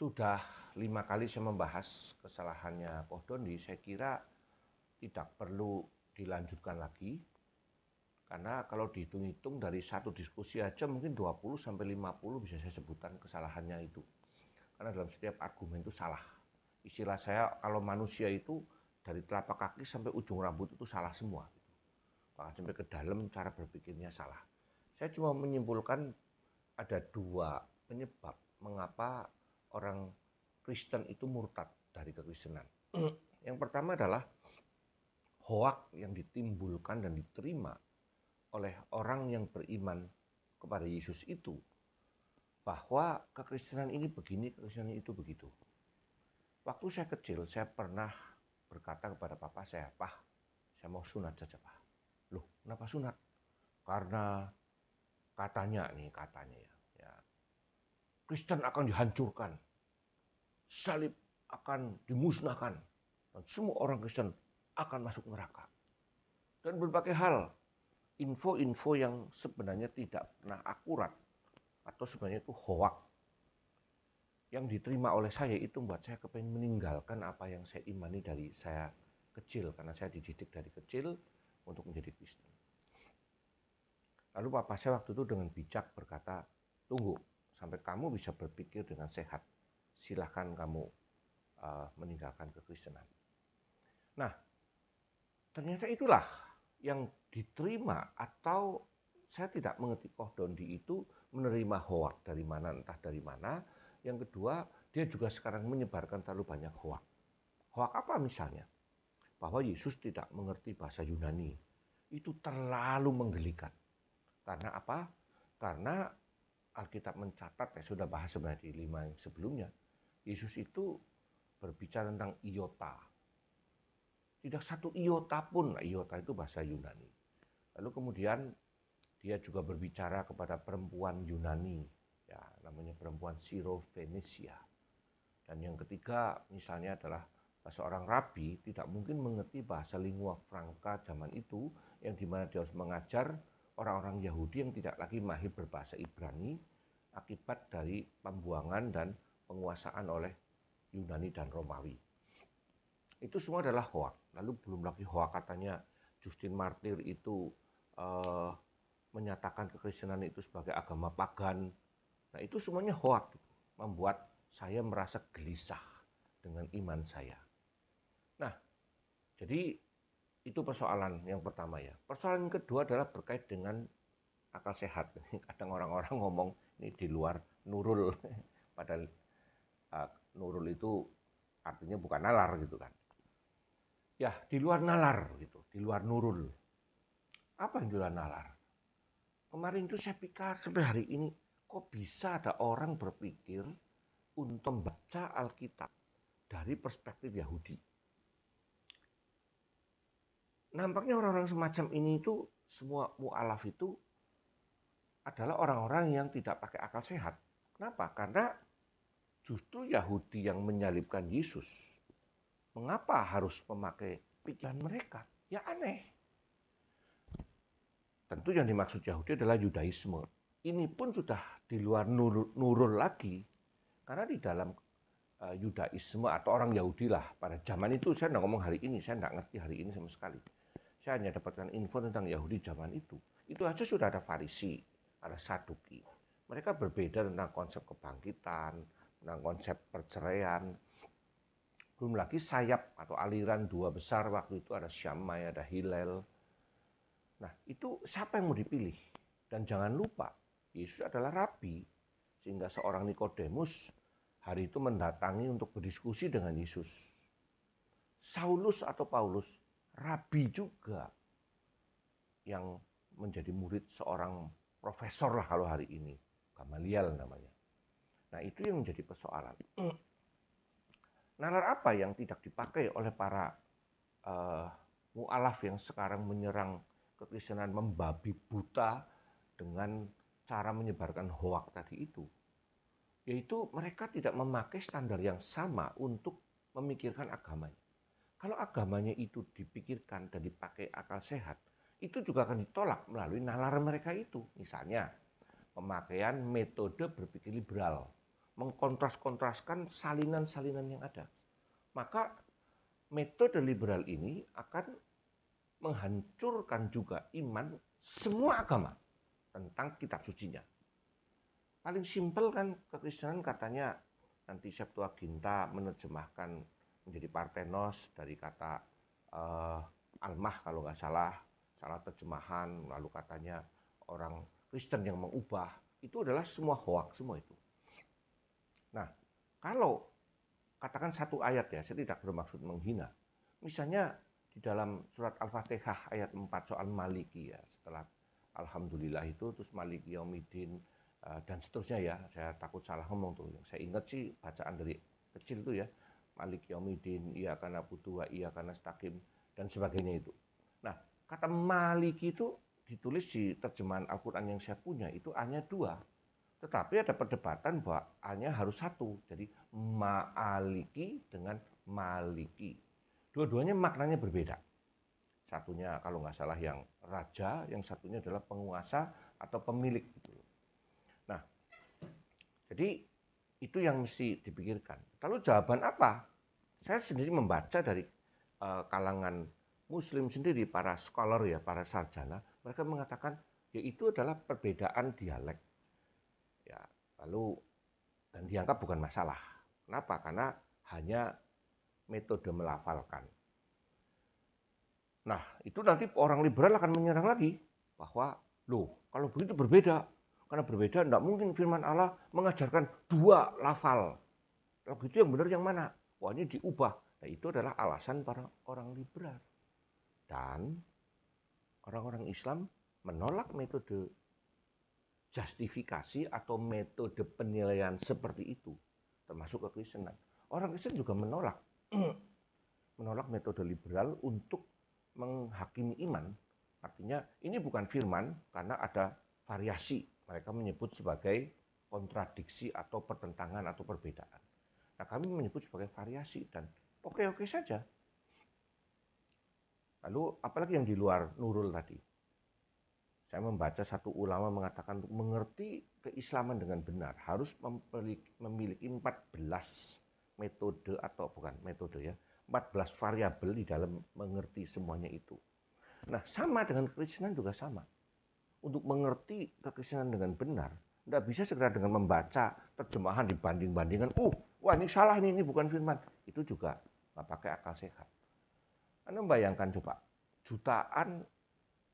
Sudah 5 kali saya membahas kesalahannya Koh Dondi, saya kira tidak perlu dilanjutkan lagi. Karena kalau dihitung-hitung dari satu diskusi aja mungkin 20 sampai 50 bisa saya sebutkan kesalahannya itu. Karena dalam setiap argumen itu salah. Istilah saya kalau manusia itu dari telapak kaki sampai ujung rambut itu salah semua. Bahkan sampai ke dalam cara berpikirnya salah. Saya cuma menyimpulkan ada dua penyebab mengapa orang Kristen itu murtad dari kekristenan. Yang pertama adalah hoak yang ditimbulkan dan diterima oleh orang yang beriman kepada Yesus itu, bahwa kekristenan ini begini, kekristenan itu begitu. Waktu saya kecil, saya pernah berkata kepada papa saya, "Pak, saya mau sunat saja, Pak." "Loh, kenapa sunat?" "Karena katanya ya, Kristen akan dihancurkan, salib akan dimusnahkan, dan semua orang Kristen akan masuk neraka." Dan berbagai hal, info-info yang sebenarnya tidak pernah akurat atau sebenarnya itu hoak yang diterima oleh saya itu membuat saya kepengen meninggalkan apa yang saya imani dari saya kecil, karena saya dididik dari kecil untuk menjadi Kristen. Lalu papa saya waktu itu dengan bijak berkata, "Tunggu sampai kamu bisa berpikir dengan sehat, silahkan kamu meninggalkan kekristenan." Nah, ternyata itulah yang diterima, atau saya tidak mengerti Koh Dondi itu menerima hoak dari mana, entah dari mana. Yang kedua, dia juga sekarang menyebarkan terlalu banyak hoak. Hoak apa misalnya? Bahwa Yesus tidak mengerti bahasa Yunani. Itu terlalu menggelikan. Karena apa? Karena Alkitab mencatat, ya sudah bahas sebenarnya di 5 yang sebelumnya, Yesus itu berbicara tentang iota. Tidak satu iota pun, iota itu bahasa Yunani. Lalu kemudian dia juga berbicara kepada perempuan Yunani, ya namanya perempuan Syro-Fenisia. Dan yang ketiga misalnya adalah seorang rabi tidak mungkin mengerti bahasa lingua franca zaman itu, yang dimana dia harus mengajar orang-orang Yahudi yang tidak lagi mahir berbahasa Ibrani akibat dari pembuangan dan penguasaan oleh Yunani dan Romawi. Itu semua adalah hoak. Lalu belum lagi hoak katanya Justin Martyr itu menyatakan kekristenan itu sebagai agama pagan. Nah itu semuanya hoak, membuat saya merasa gelisah dengan iman saya. Nah, jadi itu persoalan yang pertama ya. Persoalan yang kedua adalah berkait dengan akal sehat. Kadang orang-orang ngomong ini di luar nurul, padahal nurul itu artinya bukan nalar gitu kan. Ya, di luar nalar gitu, di luar nurul. Apa yang di luar nalar? Kemarin itu saya pikir sampai hari ini, kok bisa ada orang berpikir untuk membaca Alkitab dari perspektif Yahudi. Nampaknya orang-orang semacam ini itu, semua mu'alaf itu adalah orang-orang yang tidak pakai akal sehat. Kenapa? Karena justru Yahudi yang menyalibkan Yesus. Mengapa harus memakai pikiran mereka? Ya aneh. Tentu yang dimaksud Yahudi adalah Yudaisme. Ini pun sudah di luar nurul lagi. Karena di dalam Yudaisme atau orang Yahudi lah pada zaman itu, saya nggak ngomong hari ini, saya nggak ngerti hari ini sama sekali. Saya hanya dapatkan info tentang Yahudi zaman itu. Itu aja sudah ada Farisi, ada Saduki. Mereka berbeda tentang konsep kebangkitan, tentang konsep perceraian. Belum lagi sayap atau aliran dua besar waktu itu, ada Syamai, ada Hillel. Nah itu siapa yang mau dipilih? Dan jangan lupa, Yesus adalah rabi. Sehingga seorang Nikodemus hari itu mendatangi untuk berdiskusi dengan Yesus. Saulus atau Paulus, rabi juga yang menjadi murid seorang profesor lah kalau hari ini, Gamaliel namanya. Nah itu yang menjadi persoalan. Nalar apa yang tidak dipakai oleh para mu'alaf yang sekarang menyerang kekristenan, membabi buta dengan cara menyebarkan hoak tadi itu? Yaitu mereka tidak memakai standar yang sama untuk memikirkan agamanya. Kalau agamanya itu dipikirkan dan dipakai akal sehat, itu juga akan ditolak melalui nalar mereka itu. Misalnya, pemakaian metode berpikir liberal. mengkontras-kontraskan salinan-salinan yang ada. Maka metode liberal ini akan menghancurkan juga iman semua agama tentang kitab sucinya. Paling simpel kan kekristenan katanya nanti Septuaginta menerjemahkan menjadi Parthenos dari kata almah kalau nggak salah terjemahan, lalu katanya orang Kristen yang mengubah, itu adalah semua hoax semua itu. Nah, kalau katakan satu ayat ya, saya tidak bermaksud menghina. Misalnya di dalam surat Al-Fatihah ayat 4 soal Maliki ya, setelah Alhamdulillah itu terus Maliki Yaumidin dan seterusnya ya, saya takut salah ngomong tuh. Yang saya ingat sih bacaan dari kecil tuh ya, Maliki Yaumidin, iya karena butuh, iya karena stakim dan sebagainya itu. Nah, kata Maliki itu ditulis di terjemahan Al-Quran yang saya punya itu hanya 2. Tetapi ada perdebatan bahwa A-nya harus 1. Jadi Ma'aliki dengan Maliki. Dua-duanya maknanya berbeda. Satunya kalau nggak salah yang raja, yang satunya adalah penguasa atau pemilik. Nah, jadi itu yang mesti dipikirkan. Lalu jawaban apa? Saya sendiri membaca dari kalangan Muslim sendiri, para scholar ya, para sarjana, mereka mengatakan yaitu adalah perbedaan dialek. Ya, lalu dan dianggap bukan masalah. Kenapa? Karena hanya metode melafalkan. Nah, itu nanti orang liberal akan menyerang lagi bahwa, loh, kalau begitu berbeda. Karena berbeda, tidak mungkin firman Allah mengajarkan 2 lafal. Kalau begitu yang benar yang mana? Wah, ini diubah. Nah, itu adalah alasan para orang liberal. Dan orang-orang Islam menolak metode justifikasi atau metode penilaian seperti itu, termasuk kekristenan. Orang Kristen juga menolak metode liberal untuk menghakimi iman. Artinya ini bukan firman karena ada variasi. Mereka menyebut sebagai kontradiksi atau pertentangan atau perbedaan. Nah, kami menyebut sebagai variasi dan oke-oke saja. Lalu apalagi yang di luar Nurul tadi? Saya membaca satu ulama mengatakan untuk mengerti keislaman dengan benar harus memiliki 14 metode atau bukan metode ya, 14 variabel di dalam mengerti semuanya itu. Nah, sama dengan kekristenan juga sama. Untuk mengerti kekristenan dengan benar, tidak bisa segera dengan membaca terjemahan dibanding-bandingkan, wah ini salah ini bukan firman. Itu juga nggak pakai akal sehat. Anda bayangkan coba, jutaan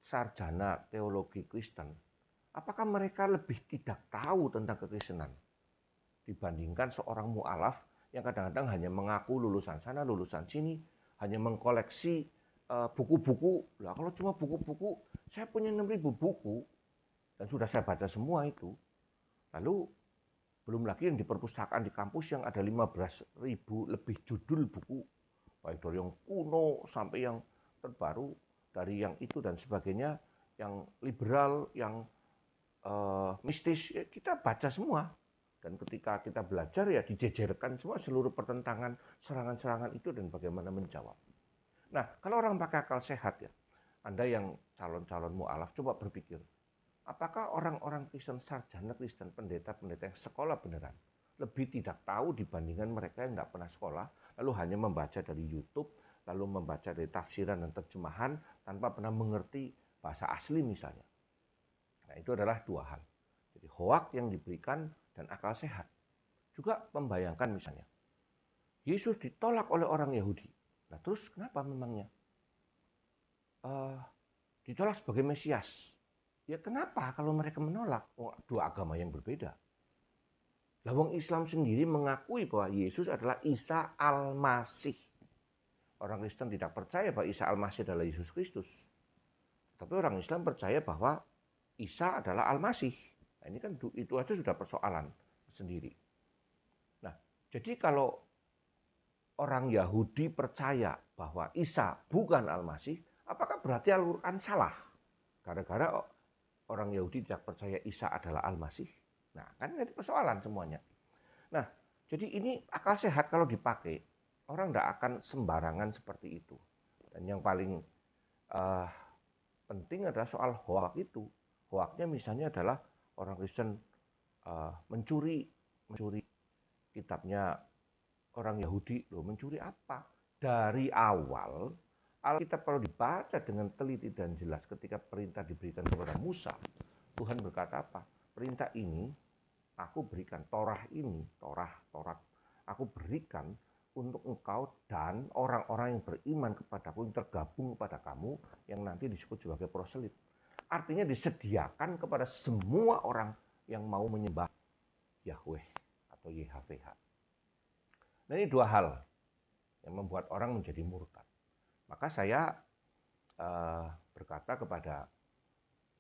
sarjana teologi Kristen, apakah mereka lebih tidak tahu tentang kekristenan dibandingkan seorang mu'alaf yang kadang-kadang hanya mengaku lulusan sana, lulusan sini, hanya mengkoleksi buku-buku. Lah kalau cuma buku-buku, saya punya 6.000 buku dan sudah saya baca semua itu. Lalu belum lagi yang di perpustakaan di kampus yang ada 15.000 lebih judul buku, baik dari yang kuno sampai yang terbaru, dari yang itu dan sebagainya, yang liberal, yang mistis, ya kita baca semua. Dan ketika kita belajar ya dijejerkan semua seluruh pertentangan, serangan-serangan itu dan bagaimana menjawab. Nah, kalau orang pakai akal sehat ya, Anda yang calon-calon mu'alaf, coba berpikir, apakah orang-orang Kristen, sarjana Kristen, pendeta-pendeta yang sekolah beneran, lebih tidak tahu dibandingkan mereka yang tidak pernah sekolah, lalu hanya membaca dari YouTube, lalu membaca dari tafsiran dan terjemahan, tanpa pernah mengerti bahasa asli misalnya. Nah, itu adalah 2 hal. Jadi hoak yang diberikan dan akal sehat. Juga membayangkan misalnya, Yesus ditolak oleh orang Yahudi. Nah terus kenapa memangnya? Ditolak sebagai Mesias. Ya kenapa kalau mereka menolak? Oh, 2 agama yang berbeda. Lawang Islam sendiri mengakui bahwa Yesus adalah Isa Al-Masih. Orang Kristen tidak percaya bahwa Isa Al-Masih adalah Yesus Kristus. Tapi orang Islam percaya bahwa Isa adalah Al-Masih. Nah, ini kan itu aja sudah persoalan sendiri. Nah, jadi kalau orang Yahudi percaya bahwa Isa bukan Al-Masih, apakah berarti Al-Quran salah? Gara-gara orang Yahudi tidak percaya Isa adalah Al-Masih. Nah, kan ini persoalan semuanya. Nah, jadi ini akal sehat kalau dipakai, orang tidak akan sembarangan seperti itu. Dan yang paling penting adalah soal hoak itu. Hoaknya misalnya adalah orang Kristen mencuri kitabnya orang Yahudi, loh mencuri apa? Dari awal, Alkitab kalau dibaca dengan teliti dan jelas ketika perintah diberikan kepada Musa, Tuhan berkata apa? Perintah ini aku berikan, Torah ini, Taurat, aku berikan untuk engkau dan orang-orang yang beriman kepadaku, yang tergabung kepada kamu, yang nanti disebut sebagai proselit. Artinya disediakan kepada semua orang yang mau menyembah Yahweh atau YHWH. Nah, ini dua hal yang membuat orang menjadi murtad. Maka saya berkata kepada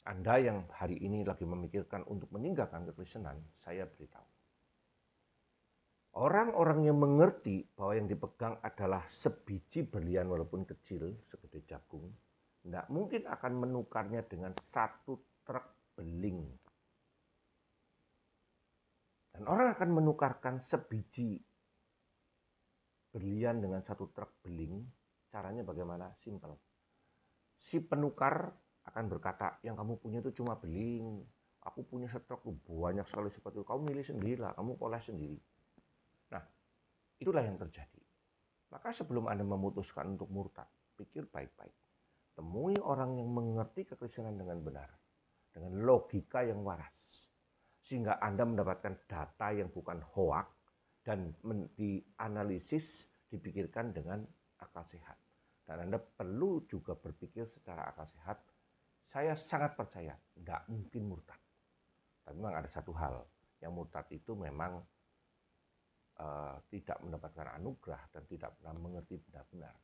Anda yang hari ini lagi memikirkan untuk meninggalkan kekristenan, saya beritahu. Orang-orang yang mengerti bahwa yang dipegang adalah sebiji berlian walaupun kecil, segede jagung, tidak mungkin akan menukarnya dengan satu truk beling. Dan orang akan menukarkan sebiji berlian dengan satu truk beling, caranya bagaimana? Simpel. Si penukar akan berkata, yang kamu punya itu cuma beling, aku punya setruk banyak sekali seperti itu, kamu milih sendirilah, kamu olah sendiri. Nah, itulah yang terjadi. Maka sebelum Anda memutuskan untuk murtad, pikir baik-baik. Temui orang yang mengerti kekristenan dengan benar, dengan logika yang waras. Sehingga Anda mendapatkan data yang bukan hoak dan dianalisis, dipikirkan dengan akal sehat. Dan Anda perlu juga berpikir secara akal sehat. Saya sangat percaya, tidak mungkin murtad. Tapi memang ada satu hal, yang murtad itu memang tidak mendapatkan anugerah dan tidak pernah mengerti benar-benar.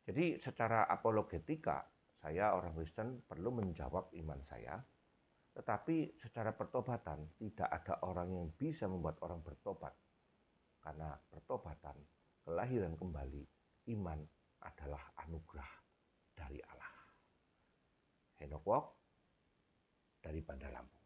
Jadi secara apologetika, saya orang Kristen perlu menjawab iman saya, tetapi secara pertobatan tidak ada orang yang bisa membuat orang bertobat. Karena pertobatan, kelahiran kembali, iman adalah anugerah dari Allah. Henok Wok dari Bandar Lampung.